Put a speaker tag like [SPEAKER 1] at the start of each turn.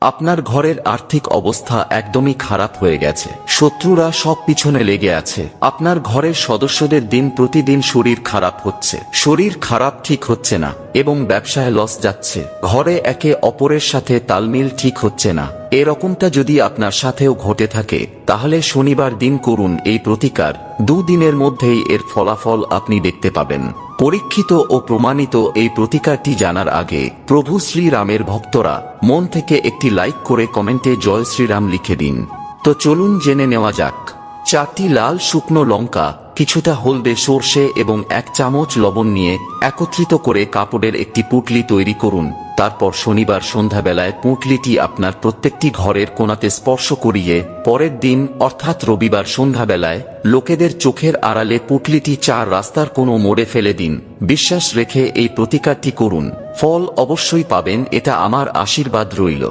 [SPEAKER 1] আপনার ঘরের আর্থিক অবস্থা একদমই খারাপ হয়ে গেছে, শত্রুরা সব পিছনে লেগে আছে। আপনার ঘরের সদস্যদের দিন প্রতিদিন শরীর খারাপ হচ্ছে, শরীর খারাপ ঠিক হচ্ছে না এবং ব্যবসায় লস যাচ্ছে। ঘরে একে অপরের সাথে তালমিল ঠিক হচ্ছে না। এরকমটা যদি আপনার সাথেও ঘটে থাকে তাহলে শনিবার দিন করুন এই প্রতিকার। 2 দিনের মধ্যেই এর ফলাফল আপনি দেখতে পাবেন। পরীক্ষিত ও প্রমাণিত এই প্রতিকারটি জানার আগে প্রভু শ্রীরামের ভক্তরা মন থেকে একটি লাইক করে কমেন্টে জয় শ্রীরাম লিখে দিন। তো চলুন জেনে নেওয়া যাক। 4টি লাল শুকনো লঙ্কা, কিছুটা হলদে সর্ষে এবং 1 চামচ লবণ নিয়ে একত্রিত করে কাপড়ের একটি পুঁটলি তৈরি করুন। তারপর শনিবার সন্ধ্যাবেলায় পুঁটলিটি আপনার প্রত্যেকটি ঘরের কোণাতে স্পর্শ করিয়ে পরের দিন অর্থাৎ রবিবার সন্ধ্যাবেলায় লোকেদের চোখের আড়ালে পুঁটলিটি 4 রাস্তার কোনো মোড়ে ফেলে দিন। বিশ্বাস রেখে এই প্রতিকারটি করুন, ফল অবশ্যই পাবেন, এটা আমার আশীর্বাদ রইল।